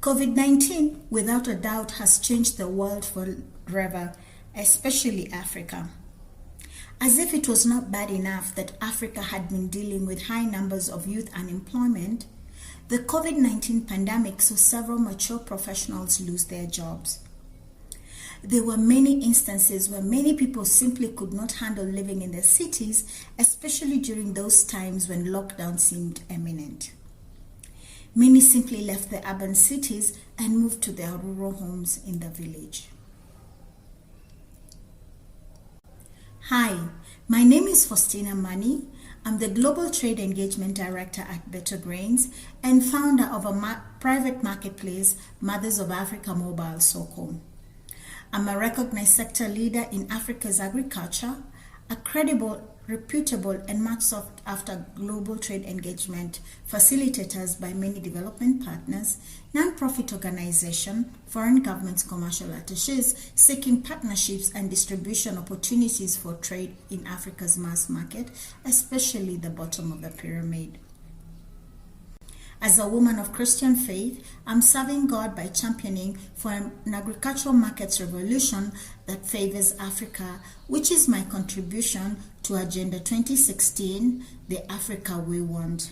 COVID-19, without a doubt, has changed the world forever, especially Africa. As if it was not bad enough that Africa had been dealing with high numbers of youth unemployment, the COVID-19 pandemic saw several mature professionals lose their jobs. There were many instances where many people simply could not handle living in the cities, especially during those times when lockdown seemed imminent. Many simply left the urban cities and moved to their rural homes in the village. Hi, my name is Faustina Mani. I'm the Global Trade Engagement Director at Better Grains and founder of a private marketplace, Mothers of Africa Mobile Soko. I'm a recognized sector leader in Africa's agriculture, a credible, reputable, and much sought after global trade engagement facilitators by many development partners, non-profit organization, foreign governments, commercial attaches seeking partnerships and distribution opportunities for trade in Africa's mass market, especially the bottom of the pyramid. As a woman of Christian faith, I'm serving God by championing for an agricultural markets revolution that favors Africa, which is my contribution to Agenda 2016, the Africa we want.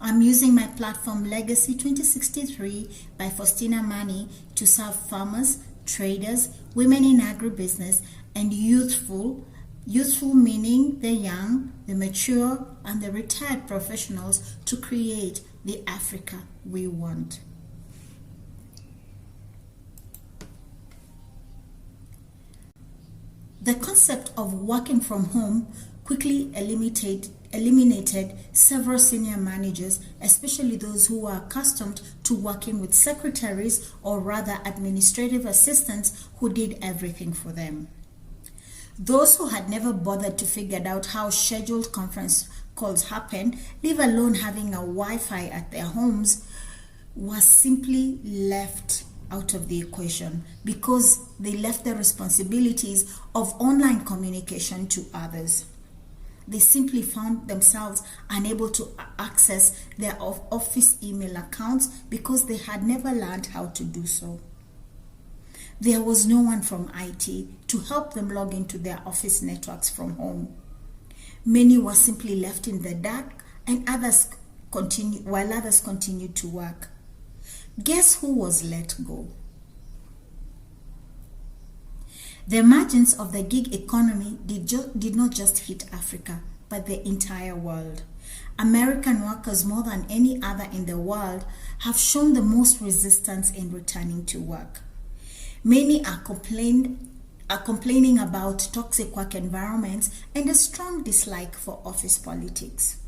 I'm using my platform Legacy 2063 by Faustina Mani to serve farmers, traders, women in agribusiness, and youthful meaning the young, the mature, and the retired professionals to create the Africa we want. The concept of working from home quickly eliminated several senior managers, especially those who were accustomed to working with secretaries or rather administrative assistants who did everything for them. Those who had never bothered to figure out how scheduled conference calls happen, leave alone having a Wi-Fi at their homes, was simply left out of the equation because they left the responsibilities of online communication to others. They simply found themselves unable to access their office email accounts because they had never learned how to do so. There was no one from IT to help them log into their office networks from home. Many were simply left in the dark and others continued to work. Guess who was let go? The emergence of the gig economy did not just hit Africa, but the entire world. American workers, more than any other in the world, have shown the most resistance in returning to work. Many are complaining about toxic work environments and a strong dislike for office politics.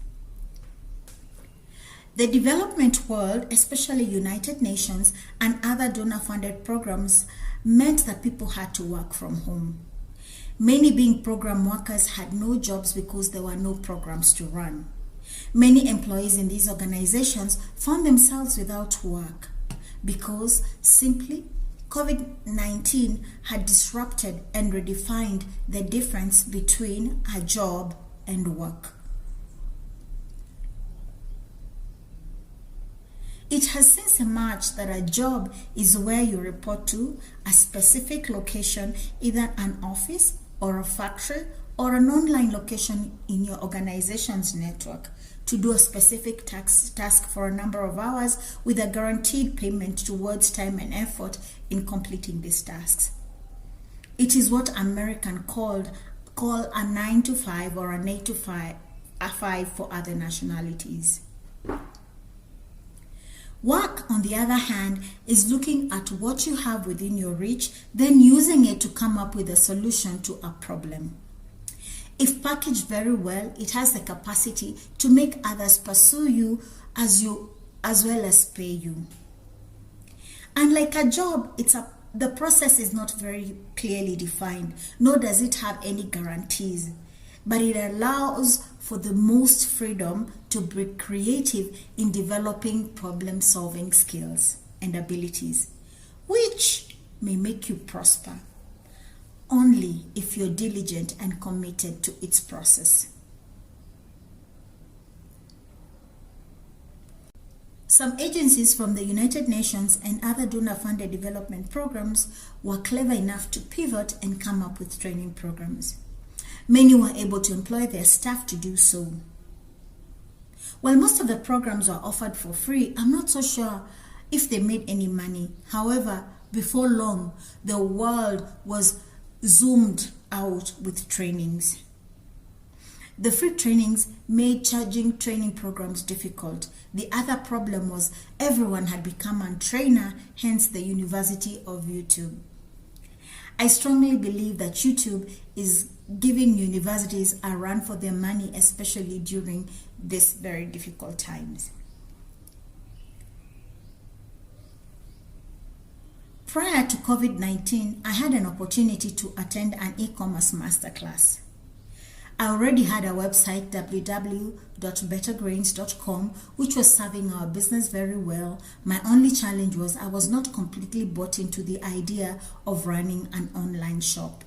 The development world, especially United Nations and other donor-funded programs, meant that people had to work from home. Many being program workers had no jobs because there were no programs to run. Many employees in these organizations found themselves without work because simply COVID-19 had disrupted and redefined the difference between a job and work. It has since emerged that a job is where you report to a specific location, either an office or a factory or an online location in your organization's network, to do a specific task for a number of hours with a guaranteed payment towards time and effort in completing these tasks. It is what Americans call a 9 to 5 or an 8 to 5 for other nationalities. Work, on the other hand, is looking at what you have within your reach, then using it to come up with a solution to a problem. If packaged very well, it has the capacity to make others pursue you as well as pay you. Unlike a job, the process is not very clearly defined, nor does it have any guarantees, but it allows for the most freedom to be creative in developing problem-solving skills and abilities, which may make you prosper only if you're diligent and committed to its process. Some agencies from the United Nations and other donor-funded development programs were clever enough to pivot and come up with training programs. Many were able to employ their staff to do so. While most of the programs were offered for free, I'm not so sure if they made any money. However, before long, the world was zoomed out with trainings. The free trainings made charging training programs difficult. The other problem was everyone had become a trainer, hence the University of YouTube. I strongly believe that YouTube is giving universities a run for their money, especially during these very difficult times. Prior to COVID-19, I had an opportunity to attend an e-commerce masterclass. I already had a website, www.bettergrains.com, which was serving our business very well. My only challenge was I was not completely bought into the idea of running an online shop.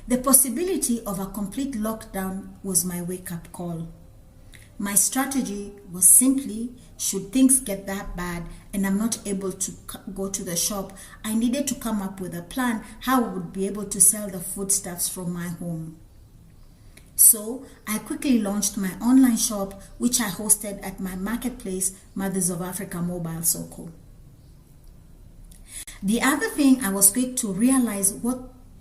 The possibility of a complete lockdown was my wake-up call. My strategy was simply, should things get that bad and I'm not able to go to the shop, I needed to come up with a plan how I would be able to sell the foodstuffs from my home. So I quickly launched my online shop, which I hosted at my marketplace, Mothers of Africa Mobile Circle. The other thing, I was quick to realize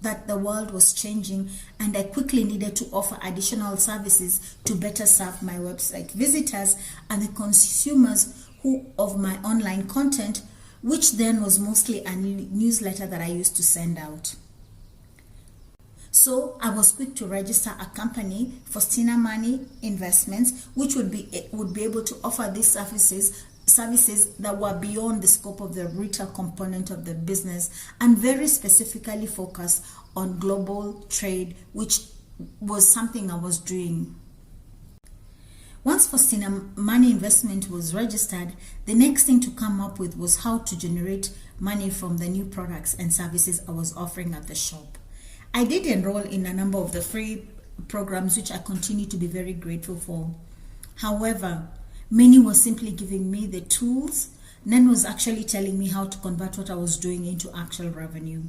that the world was changing, and I quickly needed to offer additional services to better serve my website visitors and the consumers of my online content, which then was mostly a newsletter that I used to send out. So I was quick to register a company, Faustina Money Investments, which would be able to offer these services that were beyond the scope of the retail component of the business and very specifically focused on global trade, which was something I was doing. Once Faustina Money Investment was registered, the next thing to come up with was how to generate money from the new products and services I was offering at the shop. I did enroll in a number of the free programs, which I continue to be very grateful for. However, many were simply giving me the tools. None was actually telling me how to convert what I was doing into actual revenue.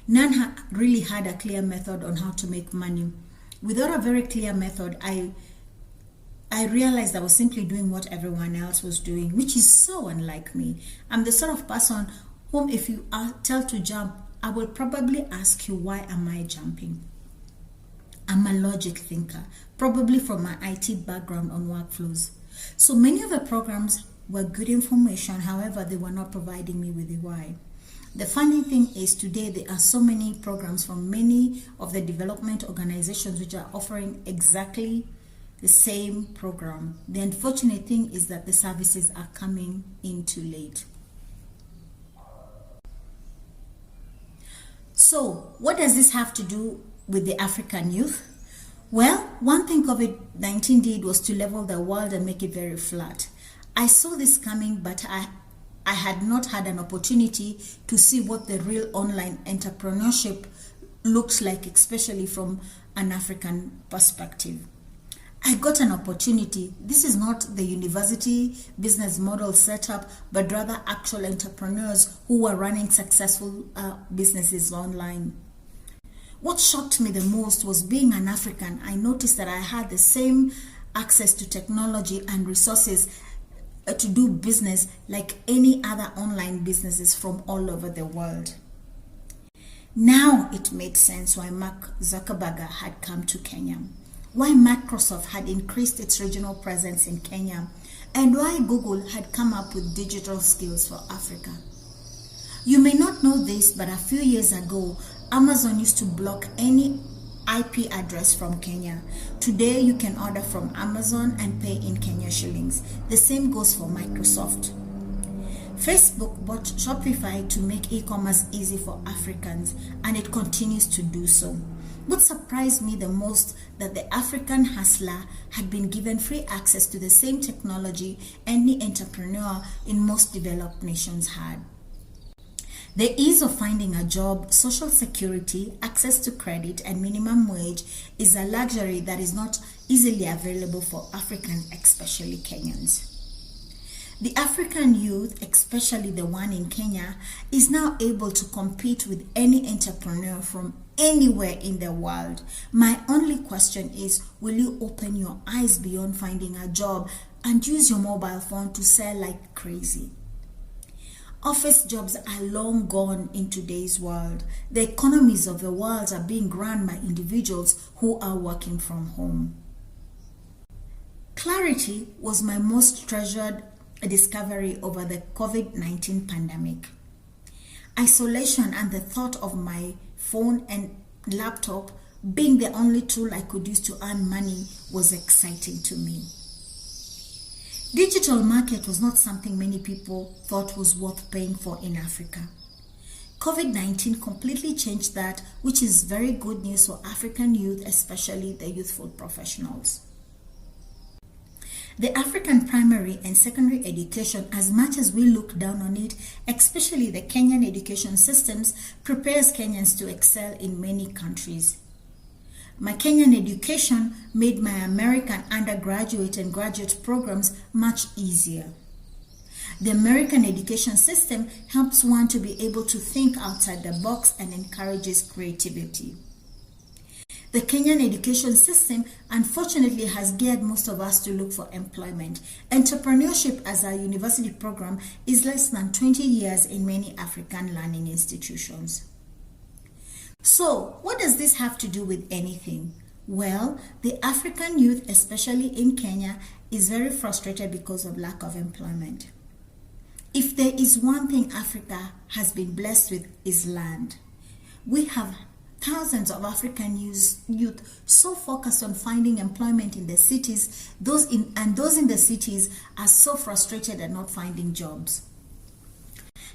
None really had a clear method on how to make money. Without a very clear method, I realized I was simply doing what everyone else was doing, which is so unlike me. I'm the sort of person whom if you tell to jump, I will probably ask you, why am I jumping? I'm a logic thinker, probably from my IT background on workflows. So many of the programs were good information, however, they were not providing me with the why. The funny thing is today there are so many programs from many of the development organizations which are offering exactly the same program. The unfortunate thing is that the services are coming in too late. So, what does this have to do with the African youth? Well, one thing COVID-19 did was to level the world and make it very flat. I saw this coming, but I had not had an opportunity to see what the real online entrepreneurship looks like, especially from an African perspective. I got an opportunity. This is not the university business model setup, but rather actual entrepreneurs who were running successful businesses online. What shocked me the most was being an African. I noticed that I had the same access to technology and resources to do business like any other online businesses from all over the world. Now it made sense why Mark Zuckerberg had come to Kenya, why Microsoft had increased its regional presence in Kenya, and why Google had come up with digital skills for Africa. You may not know this, but a few years ago, Amazon used to block any IP address from Kenya. Today, you can order from Amazon and pay in Kenya shillings. The same goes for Microsoft. Facebook bought Shopify to make e-commerce easy for Africans, and it continues to do so. What surprised me the most, that the African hustler had been given free access to the same technology any entrepreneur in most developed nations had. The ease of finding a job, social security, access to credit, and minimum wage is a luxury that is not easily available for Africans, especially Kenyans. The African youth, especially the one in Kenya, is now able to compete with any entrepreneur from anywhere in the world. My only question is, will you open your eyes beyond finding a job and use your mobile phone to sell like crazy? Office jobs are long gone in today's world. The economies of the world are being run by individuals who are working from home. Clarity was my most treasured discovery over the COVID-19 pandemic. Isolation and the thought of my phone and laptop being the only tool I could use to earn money was exciting to me. Digital market was not something many people thought was worth paying for in Africa. COVID-19 completely changed that, which is very good news for African youth, especially the youthful professionals. The African primary and secondary education, as much as we look down on it, especially the Kenyan education systems, prepares Kenyans to excel in many countries. My Kenyan education made my American undergraduate and graduate programs much easier. The American education system helps one to be able to think outside the box and encourages creativity. The Kenyan education system unfortunately has geared most of us to look for employment. Entrepreneurship as a university program is less than 20 years in many African learning institutions. So, what does this have to do with anything? Well, the African youth, especially in Kenya, is very frustrated because of lack of employment. If there is one thing Africa has been blessed with, is land. We have thousands of African youth so focused on finding employment in the cities, those in the cities are so frustrated at not finding jobs.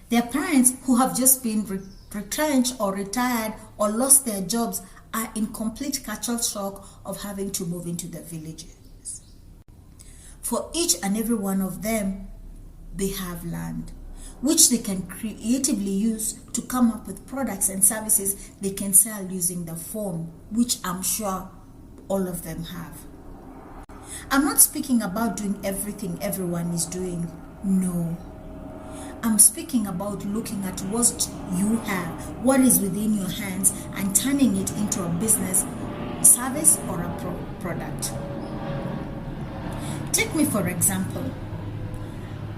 Their parents who have just been retrenched or retired or lost their jobs are in complete cultural shock of having to move into the villages. For each and every one of them, they have land, which they can creatively use to come up with products and services they can sell using the phone, which I'm sure all of them have. I'm not speaking about doing everything everyone is doing. No. I'm speaking about looking at what you have, what is within your hands, and turning it into a business, service, or a product. Take me for example.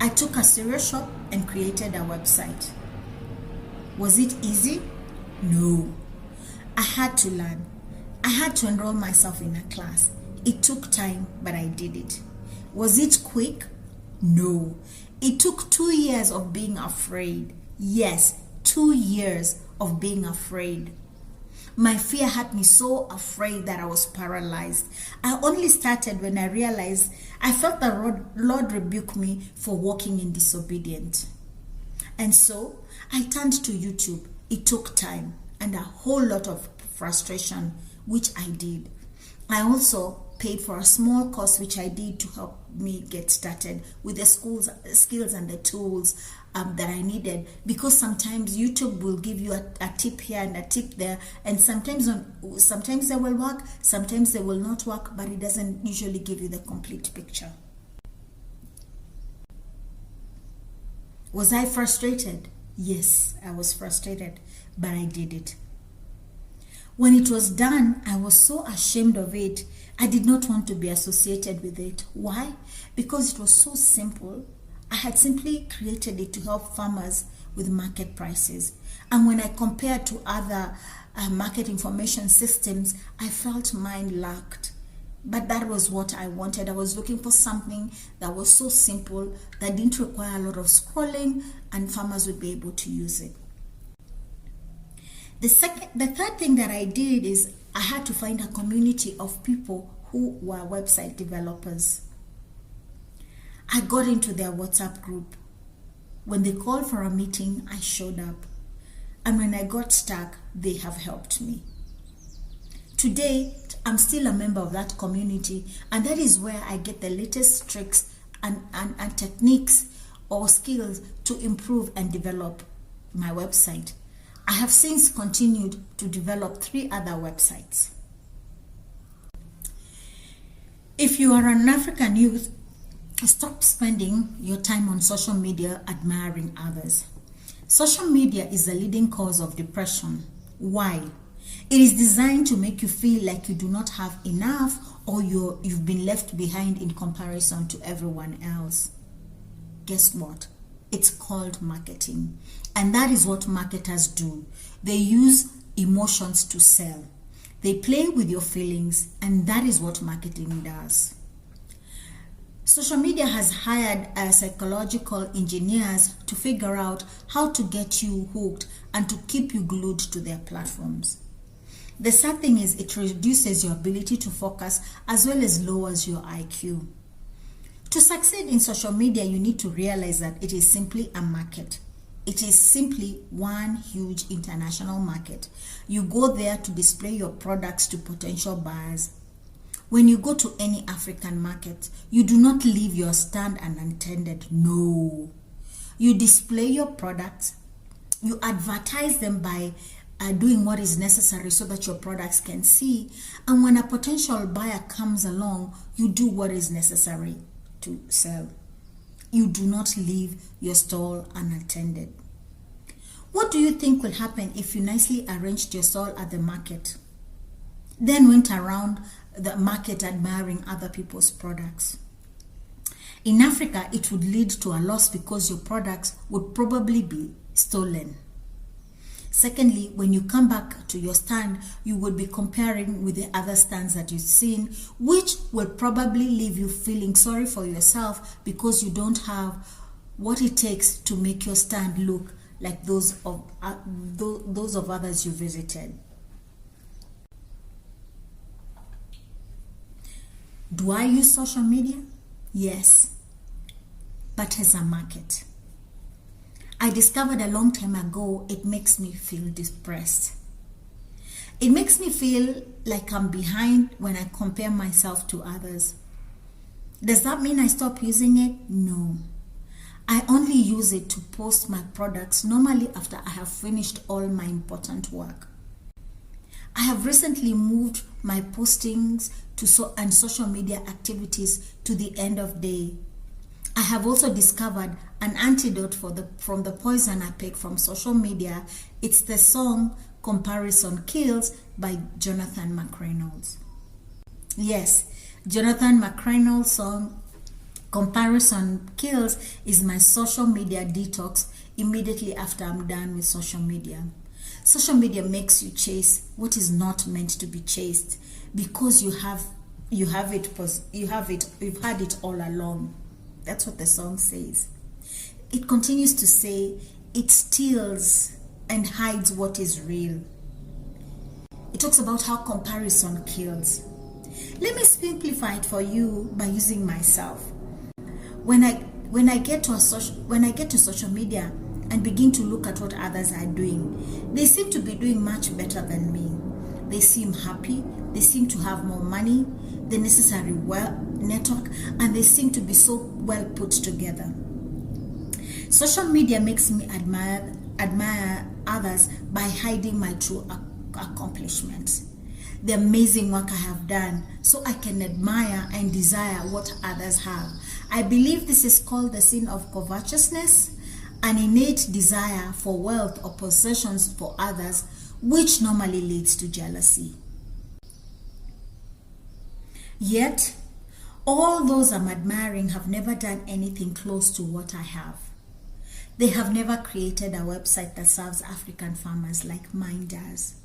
I took a cereal shop and created a website. Was it easy? No. I had to learn. I had to enroll myself in a class. It took time, but I did it. Was it quick? No. It took 2 years of being afraid. Yes, 2 years of being afraid. My fear had me so afraid that I was paralyzed. I only started when I realized I felt the Lord rebuke me for walking in disobedience. And so I turned to YouTube. It took time and a whole lot of frustration, which I did. I also paid for a small course which I did to help me get started with the skills and the tools that I needed, because sometimes YouTube will give you a tip here and a tip there, and sometimes they will work, sometimes they will not work, but it doesn't usually give you the complete picture. Was I frustrated? Yes, I was frustrated, but I did it. When it was done, I was so ashamed of it. I did not want to be associated with it. Why? Because it was so simple. I had simply created it to help farmers with market prices. And when I compared to other market information systems, I felt mine lacked. But that was what I wanted. I was looking for something that was so simple, that didn't require a lot of scrolling, and farmers would be able to use it. The third thing that I did is I had to find a community of people who were website developers. I got into their WhatsApp group. When they called for a meeting, I showed up. And when I got stuck, they have helped me. Today, I'm still a member of that community, and that is where I get the latest tricks and techniques or skills to improve and develop my website. I have since continued to develop 3 other Stop spending your time on social media admiring others. Social media is the leading cause of depression. Why? It is designed to make you feel like you do not have enough or you've been left behind in comparison to everyone else. Guess what? It's called marketing. And that is what marketers do. They use emotions to sell. They play with your feelings, and that is what marketing does. Social media has hired psychological engineers to figure out how to get you hooked and to keep you glued to their platforms. The sad thing is it reduces your ability to focus as well as lowers your IQ. To succeed in social media, you need to realize that it is simply a market. It is simply one huge international market. You go there to display your products to potential buyers. When you go to any African market, you do not leave your stand unattended. No. You display your products. You advertise them by doing what is necessary so that your products can see. And when a potential buyer comes along, you do what is necessary to sell. You do not leave your stall unattended. What do you think will happen if you nicely arranged your stall at the market, then went around the market admiring other people's products? In Africa, it would lead to a loss because your products would probably be stolen. Secondly, when you come back to your stand, you would be comparing with the other stands that you've seen, which will probably leave you feeling sorry for yourself because you don't have what it takes to make your stand look like those of others you visited. Do I use social media? Yes, but as a market. I discovered a long time ago it makes me feel depressed. It makes me feel like I'm behind when I compare myself to others. Does that mean I stop using it? No. I only use it to post my products normally after I have finished all my important work. I have recently moved my postings and social media activities to the end of day. I have also discovered an antidote from the poison I pick from social media. It's the song Comparison Kills by Jonathan McReynolds. Yes, Jonathan McReynolds' song Comparison Kills is my social media detox immediately after I'm done with social media. Social media makes you chase what is not meant to be chased because you've had it all along. That's what the song says. It continues to say, it steals and hides what is real. It talks about how comparison kills. Let me simplify it for you by using myself. When I get to social media and begin to look at what others are doing, they seem to be doing much better than me. They seem happy, they seem to have more money, the necessary network, and they seem to be so well put together. Social media makes me admire others by hiding my true accomplishments, the amazing work I have done, so I can admire and desire what others have. I believe this is called the sin of covetousness, an innate desire for wealth or possessions for others, which normally leads to jealousy. Yet, all those I'm admiring have never done anything close to what I have. They have never created a website that serves African farmers like mine does,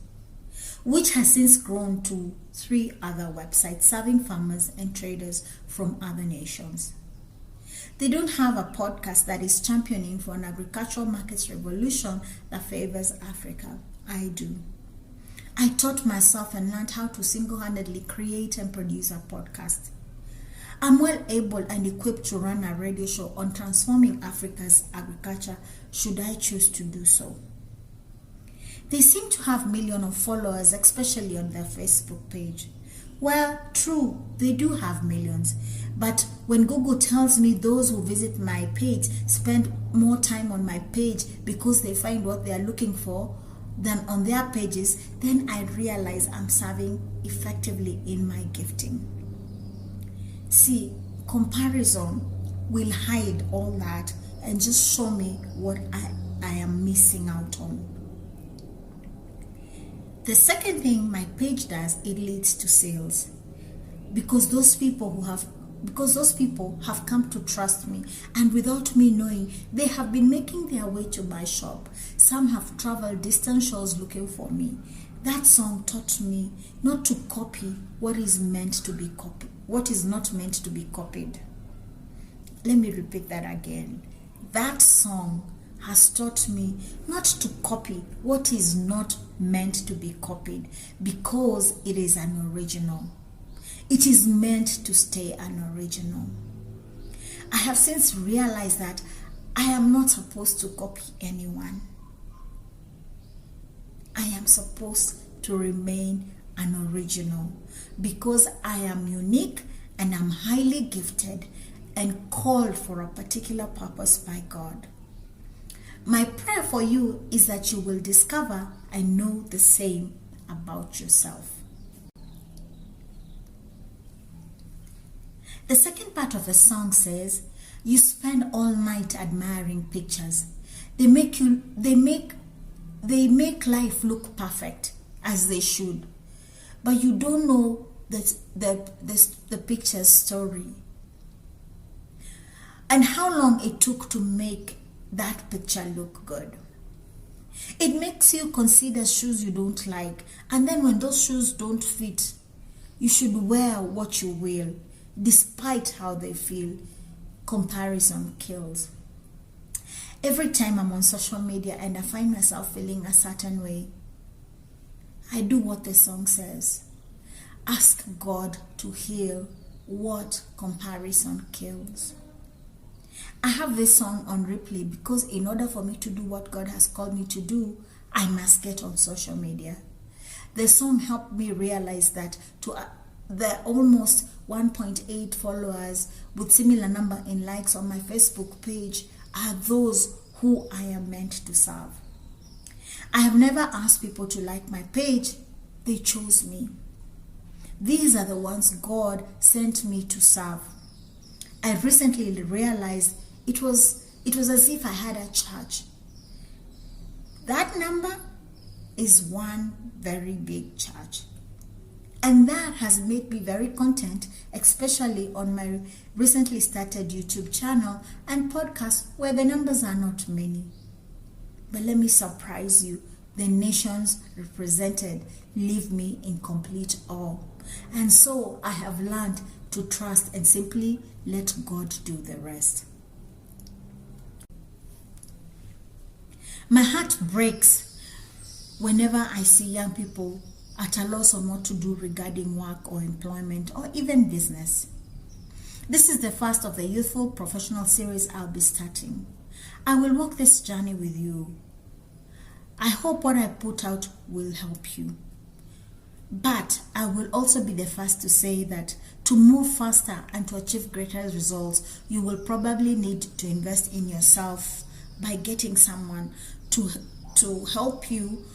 which has since grown to 3 other websites serving farmers and traders from other nations. They don't have a podcast that is championing for an agricultural markets revolution that favors Africa. I do. I taught myself and learned how to single-handedly create and produce a podcast. I'm well able and equipped to run a radio show on transforming Africa's agriculture should I choose to do so. They seem to have millions of followers, especially on their Facebook page. Well, true, they do have millions. But when Google tells me those who visit my page spend more time on my page because they find what they are looking for than on their pages, then I realize I'm serving effectively in my gifting. See, comparison will hide all that and just show me what I am missing out on. The second thing my page does, it leads to sales. Because those people have come to trust me, and without me knowing, they have been making their way to my shop. Some have traveled distant shores looking for me. That song taught me not to copy what is meant to be copied, what is not meant to be copied. Let me repeat that again. That song has taught me not to copy what is not meant to be copied, because it is an original. It is meant to stay an original. I have since realized that I am not supposed to copy anyone. I am supposed to remain an original, because I am unique and I'm highly gifted and called for a particular purpose by God. My prayer for you is that you will discover and know the same about yourself. The second part of the song says, you spend all night admiring pictures. They make life look perfect, as they should. But you don't know the picture's story. And how long it took to make that picture look good. It makes you consider shoes you don't like. And then when those shoes don't fit, you should wear what you will, despite how they feel. Comparison kills. Every time I'm on social media and I find myself feeling a certain way, I do what the song says. Ask God to heal what comparison kills. I have this song on replay because in order for me to do what God has called me to do, I must get on social media. The song helped me realize that to the almost 1.8 followers with similar number in likes on my Facebook page are those who I am meant to serve. I have never asked people to like my page. They chose me. These are the ones God sent me to serve. I recently realized it was as if I had a church. That number is one very big church. And that has made me very content, especially on my recently started YouTube channel and podcast where the numbers are not many. But let me surprise you, the nations represented leave me in complete awe. And so I have learned to trust and simply let God do the rest. My heart breaks whenever I see young people at a loss on what to do regarding work or employment or even business. This is the first of the youthful professional series I'll be starting. I will walk this journey with you. I hope what I put out will help you. But I will also be the first to say that to move faster and to achieve greater results, you will probably need to invest in yourself by getting someone to help you,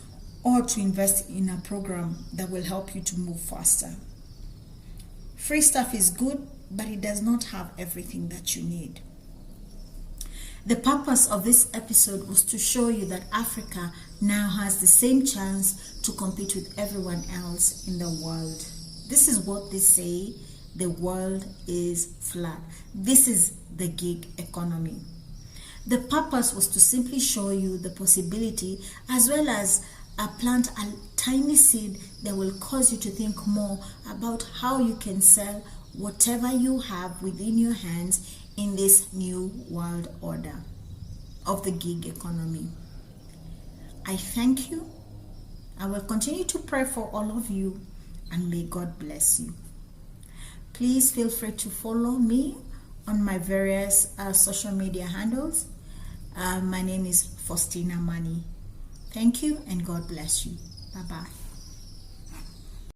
or to invest in a program that will help you to move faster. Free stuff is good, but it does not have everything that you need. The purpose of this episode was to show you that Africa now has the same chance to compete with everyone else in the world. This is what they say, the world is flat. This is the gig economy. The purpose was to simply show you the possibility, as well as plant a tiny seed that will cause you to think more about how you can sell whatever you have within your hands in this new world order of the gig economy. I thank you. I will continue to pray for all of you, and may God bless you. Please feel free to follow me on my various social media handles. My name is Faustina Mani. Thank you, and God bless you. Bye-bye.